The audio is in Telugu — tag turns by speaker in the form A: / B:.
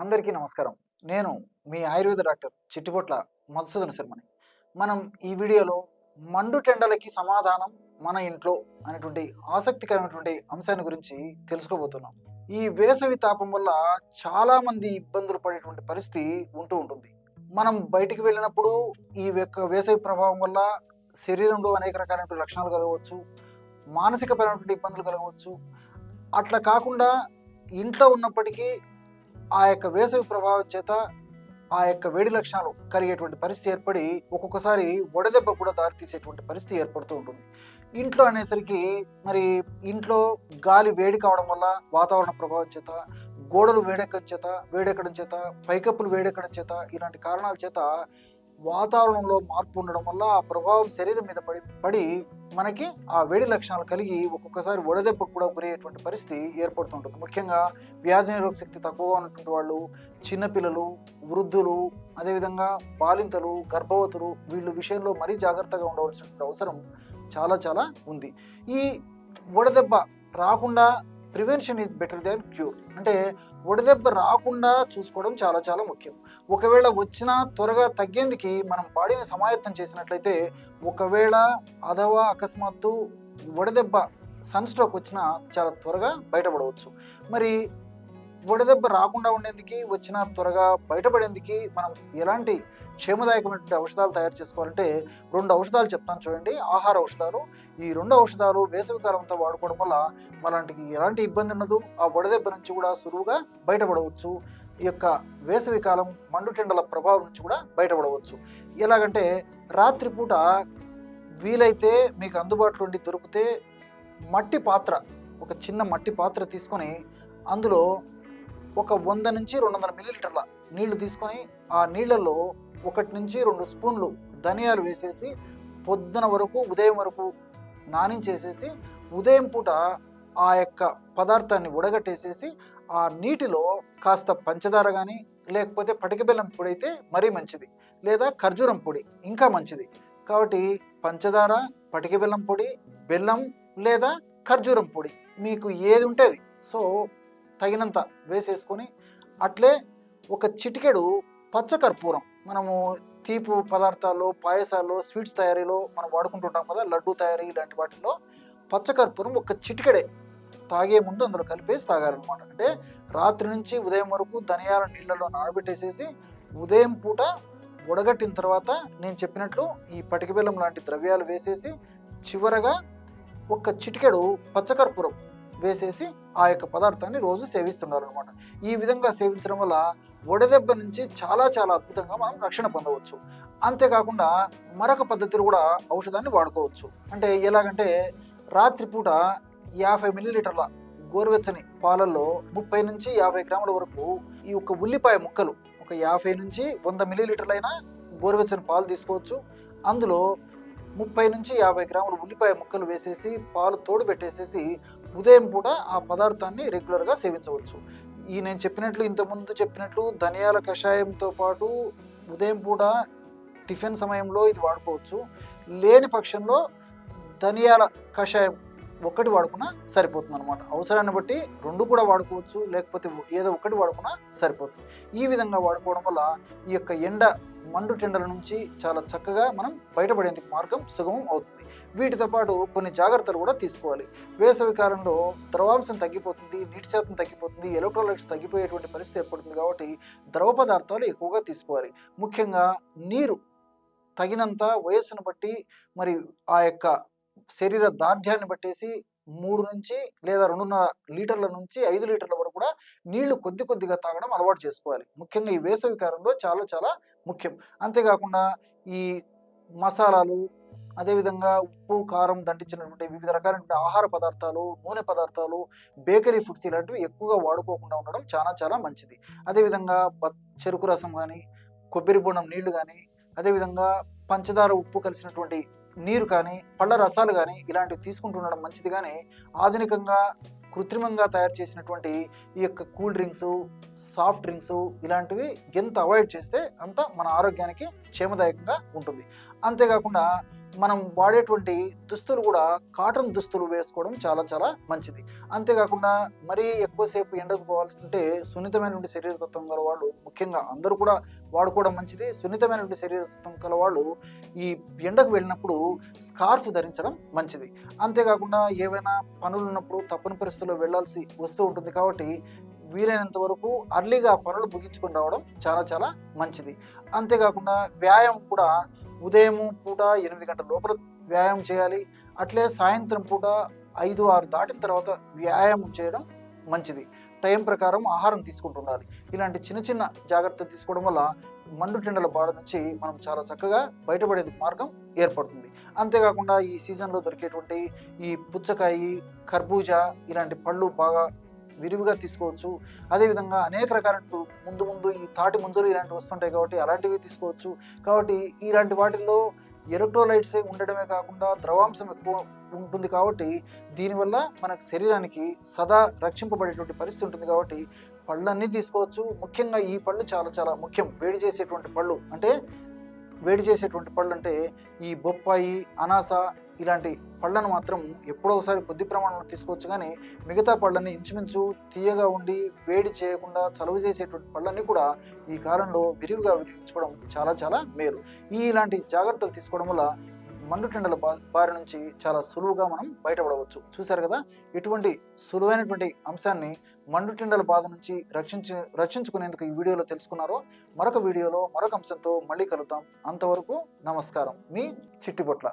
A: అందరికీ నమస్కారం. నేను మీ ఆయుర్వేద డాక్టర్ చిట్టిపొట్ల మధుసూదన శర్మని. మనం ఈ వీడియోలో మండుటెండలకి సమాధానం మన ఇంట్లో అనేటువంటి ఆసక్తికరమైనటువంటి అంశాన్ని గురించి తెలుసుకోబోతున్నాం. ఈ వేసవి తాపం వల్ల చాలామంది ఇబ్బందులు పడేటువంటి పరిస్థితి ఉంటూ ఉంటుంది. మనం బయటికి వెళ్ళినప్పుడు ఈ వేసవి ప్రభావం వల్ల శరీరంలో అనేక రకాలైనటువంటి లక్షణాలు కలగవచ్చు. మానసికపరమైనటువంటి ఇబ్బందులు కలగవచ్చు. అట్లా కాకుండా ఇంట్లో ఉన్నప్పటికీ ఆ యొక్క వేసవి ప్రభావం చేత ఆ యొక్క వేడి లక్షణాలు కలిగేటువంటి పరిస్థితి ఏర్పడి ఒక్కొక్కసారి వడదెబ్బ కూడా దారితీసేటువంటి పరిస్థితి ఏర్పడుతూ ఉంటుంది. ఇంట్లో అనేసరికి మరి ఇంట్లో గాలి వేడి కావడం వల్ల వాతావరణ ప్రభావం చేత, గోడలు వేడెక్కడం చేత, పైకప్పులు వేడెక్కడం చేత, ఇలాంటి కారణాల చేత వాతావరణంలో మార్పు ఉండడం వల్ల ఆ ప్రభావం శరీరం మీద పడి మనకి ఆ వేడి లక్షణాలు కలిగి ఒక్కొక్కసారి వడదెబ్బకు కూడా గురయ్యేటువంటి పరిస్థితి ఏర్పడుతుంటుంది. ముఖ్యంగా వ్యాధి నిరోధక శక్తి తక్కువగా ఉన్నటువంటి వాళ్ళు, చిన్నపిల్లలు, వృద్ధులు, అదేవిధంగా బాలింతలు, గర్భవతులు వీళ్ళ విషయంలో మరీ జాగ్రత్తగా ఉండవలసినటువంటి అవసరం చాలా ఉంది. ఈ వడదెబ్బ రాకుండా prevention is better than cure. అంటే వడదెబ్బ రాకుండా చూసుకోవడం చాలా ముఖ్యం. ఒకవేళ వచ్చినా త్వరగా తగ్గేందుకు మనం బాడీని సమాయత్తం చేసినట్లయితే ఒకవేళ అకస్మాత్తు వడదెబ్బ సన్ స్ట్రోక్ వచ్చినా చాలా త్వరగా బయటపడవచ్చు. మరి వడదెబ్బ రాకుండా ఉండేందుకు వచ్చినా త్వరగా బయటపడేందుకు మనం ఎలాంటి క్షేమదాయకమైనటువంటి ఔషధాలు తయారు చేసుకోవాలంటే 2 ఔషధాలు చెప్తాను చూడండి. ఆహార ఔషధాలు. ఈ 2 ఔషధాలు వేసవి కాలం అంతా వాడుకోవడం వల్ల మనకి ఎలాంటి ఇబ్బంది ఉండదు. ఆ వడదెబ్బ నుంచి కూడా సులువుగా బయటపడవచ్చు. ఈ యొక్క వేసవి కాలం మండుటెండల ప్రభావం నుంచి కూడా బయటపడవచ్చు. ఎలాగంటే రాత్రిపూట వీలైతే మీకు అందుబాటులో ఉండి దొరికితే మట్టి పాత్ర, ఒక చిన్న మట్టి పాత్ర తీసుకొని అందులో ఒక 100 నుంచి 200 మిల్లీలీటర్ల నీళ్లు తీసుకొని ఆ నీళ్లలో 1 నుంచి 2 స్పూన్లు ధనియాలు వేసేసి పొద్దున వరకు ఉదయం వరకు నానించేసేసి ఉదయం పూట ఆ యొక్క పదార్థాన్ని ఉడగట్టేసేసి ఆ నీటిలో కాస్త పంచదార కానీ లేకపోతే పటిక బెల్లం పొడి అయితే మరీ మంచిది, లేదా ఖర్జూరం పొడి ఇంకా మంచిది. కాబట్టి పంచదార, పటిక బెల్లం పొడి, బెల్లం లేదా ఖర్జూరం పొడి మీకు ఏది ఉంటుంది సో తగినంత వేసేసుకొని అట్లే ఒక చిటికెడు పచ్చకర్పూరం, మనము తీపి పదార్థాల్లో, పాయసాల్లో, స్వీట్స్ తయారీలో మనం వాడుకుంటుంటాం కదా, లడ్డు తయారీ ఇలాంటి వాటిల్లో పచ్చకర్పూరం ఒక చిటికెడే తాగే ముందు అందులో కలిపేసి తాగాలన్నమాట. అంటే రాత్రి నుంచి ఉదయం వరకు ధనియాల నీళ్ళలో నానబెట్టేసేసి ఉదయం పూట ఉడగట్టిన తర్వాత నేను చెప్పినట్లు ఈ పటిక బెల్లం లాంటి ద్రవ్యాలు వేసేసి చివరగా ఒక చిటికెడు పచ్చకర్పూరం వేసేసి ఆ యొక్క పదార్థాన్ని రోజు సేవిస్తుండాలన్నమాట. ఈ విధంగా సేవించడం వల్ల వడదెబ్బ నుంచి చాలా అద్భుతంగా మనం రక్షణ పొందవచ్చు. అంతేకాకుండా మరొక పద్ధతిలో కూడా ఔషధాన్ని వాడుకోవచ్చు. అంటే ఎలాగంటే రాత్రిపూట 50 మిల్లీలీటర్ల గోరువెచ్చని పాలల్లో 30 నుంచి 50 గ్రాముల వరకు ఈ యొక్క ఉల్లిపాయ ముక్కలు, ఒక 50 నుంచి 100 మిల్లీలీటర్లైనా గోరువెచ్చని పాలు తీసుకోవచ్చు. అందులో 30 నుంచి 50 గ్రాముల ఉల్లిపాయ ముక్కలు వేసేసి పాలు తోడు పెట్టేసేసి ఉదయం పూట ఆ పదార్థాన్ని రెగ్యులర్గా సేవించవచ్చు. నేను చెప్పినట్లు, ఇంతకుముందు చెప్పినట్లు ధనియాల కషాయంతో పాటు ఉదయం పూట టిఫిన్ సమయంలో ఇది వాడుకోవచ్చు. లేని పక్షంలో ధనియాల కషాయం ఒకటి వాడుకున్నా సరిపోతుంది అనమాట. అవసరాన్ని బట్టి 2 కూడా వాడుకోవచ్చు, లేకపోతే ఏదో ఒకటి వాడుకున్నా సరిపోతుంది. ఈ విధంగా వాడుకోవడం వల్ల ఈ యొక్క మండుటెండల నుంచి చాలా చక్కగా మనం బయటపడేందుకు మార్గం సుగమం అవుతుంది. వీటితో పాటు కొన్ని జాగ్రత్తలు కూడా తీసుకోవాలి. వేసవి కాలంలో ద్రవాంశం తగ్గిపోతుంది, నీటి శాతం తగ్గిపోతుంది, ఎలక్ట్రోలైట్స్ తగ్గిపోయేటువంటి పరిస్థితి ఏర్పడుతుంది. కాబట్టి ద్రవ పదార్థాలు ఎక్కువగా తీసుకోవాలి. ముఖ్యంగా నీరు తగినంత వయస్సును బట్టి మరి ఆ యొక్క శరీర దార్ఢ్యాన్ని బట్టేసి 3 నుంచి లేదా 2.5 లీటర్ల నుంచి 5 లీటర్ల వరకు కూడా నీళ్లు కొద్దిగా తాగడం అలవాటు చేసుకోవాలి. ముఖ్యంగా ఈ వేసవి కాలంలో చాలా ముఖ్యం. అంతేకాకుండా ఈ మసాలాలు, అదేవిధంగా ఉప్పు, కారం దండించినటువంటి వివిధ రకాలైన ఆహార పదార్థాలు, నూనె పదార్థాలు, బేకరీ ఫుడ్స్ ఇలాంటివి ఎక్కువగా వాడుకోకుండా ఉండడం చాలా మంచిది. అదేవిధంగా చెరుకు రసం కానీ, కొబ్బరి బోండం నీళ్లు కానీ, అదేవిధంగా పంచదార, ఉప్పు కలిసినటువంటి నీరు కానీ, పళ్ళ రసాలు కానీ ఇలాంటివి తీసుకుంటుండడం మంచిది. కానీ ఆధునికంగా కృత్రిమంగా తయారు చేసినటువంటి ఈ యొక్క కూల్ డ్రింక్స్, సాఫ్ట్ డ్రింక్స్ ఇలాంటివి ఎంత అవాయిడ్ చేస్తే అంత మన ఆరోగ్యానికి క్షేమదాయకంగా ఉంటుంది. అంతేకాకుండా మనం వాడేటువంటి దుస్తులు కూడా కాటన్ దుస్తులు వేసుకోవడం చాలా చాలా మంచిది. అంతేకాకుండా మరీ ఎక్కువసేపు ఎండకు పోవాల్సి ఉంటే సున్నితమైనటువంటి శరీరతత్వం గల వాళ్ళు, ముఖ్యంగా అందరూ కూడా వాడుకోవడం మంచిది. సున్నితమైనటువంటి శరీరతత్వం గల వాళ్ళు ఈ ఎండకు వెళ్ళినప్పుడు స్కార్ఫ్ ధరించడం మంచిది. అంతేకాకుండా ఏవైనా పనులు ఉన్నప్పుడు తప్పని పరిస్థితుల్లో వెళ్ళాల్సి వస్తూ ఉంటుంది కాబట్టి వీలైనంత వరకు అర్లీగా పనులు ముగించుకొని రావడం చాలా చాలా మంచిది. అంతేకాకుండా వ్యాయామం కూడా ఉదయం పూట 8 గంటల లోపల వ్యాయామం చేయాలి. అట్లే సాయంత్రం పూట 5-6 దాటిన తర్వాత వ్యాయామం చేయడం మంచిది. టైం ప్రకారం ఆహారం తీసుకుంటుండాలి. ఇలాంటి చిన్న చిన్న జాగ్రత్తలు తీసుకోవడం వల్ల మండుటెండల బాధ నుంచి మనం చాలా చక్కగా బయటపడేందుకు మార్గం ఏర్పడుతుంది. అంతేకాకుండా ఈ సీజన్లో దొరికేటువంటి ఈ పుచ్చకాయ, కర్బూజా ఇలాంటి పళ్ళు బాగా విరివిగా తీసుకోవచ్చు. అదేవిధంగా అనేక రకాల ముందు ఈ తాటి ముంజలు ఇలాంటివి వస్తుంటాయి కాబట్టి అలాంటివి తీసుకోవచ్చు. కాబట్టి ఇలాంటి వాటిల్లో ఎలక్ట్రోలైట్సే ఉండడమే కాకుండా ద్రవాంశం ఎక్కువ ఉంటుంది కాబట్టి దీనివల్ల మన శరీరానికి సదా రక్షింపబడేటువంటి పరిస్థితి ఉంటుంది. కాబట్టి పళ్ళన్నీ తీసుకోవచ్చు. ముఖ్యంగా ఈ పళ్ళు చాలా చాలా ముఖ్యం. వేడి చేసేటువంటి పళ్ళు అంటే ఈ బొప్పాయి, అనాస ఇలాంటి పళ్ళను మాత్రం ఎప్పుడో ఒకసారి కొద్ది ప్రమాణంలో తీసుకోవచ్చు. కానీ మిగతా పళ్ళని ఇంచుమించు తీయగా ఉండి వేడి చేయకుండా చలువ చేసేటువంటి పళ్ళని కూడా ఈ కాలంలో విరివిగా వినియోగించుకోవడం చాలా చాలా మేలు. ఇలాంటి జాగ్రత్తలు తీసుకోవడం వల్ల మండుటెండల బారి నుంచి చాలా సులువుగా మనం బయటపడవచ్చు. చూశారు కదా, ఇటువంటి సులువైనటువంటి అంశాన్ని మండుటెండల బాధ నుంచి రక్షించుకునేందుకు ఈ వీడియోలో తెలుసుకున్నారో, మరొక వీడియోలో మరొక అంశంతో మళ్ళీ కలుద్దాం. అంతవరకు నమస్కారం. మీ చిట్టిబొట్ల.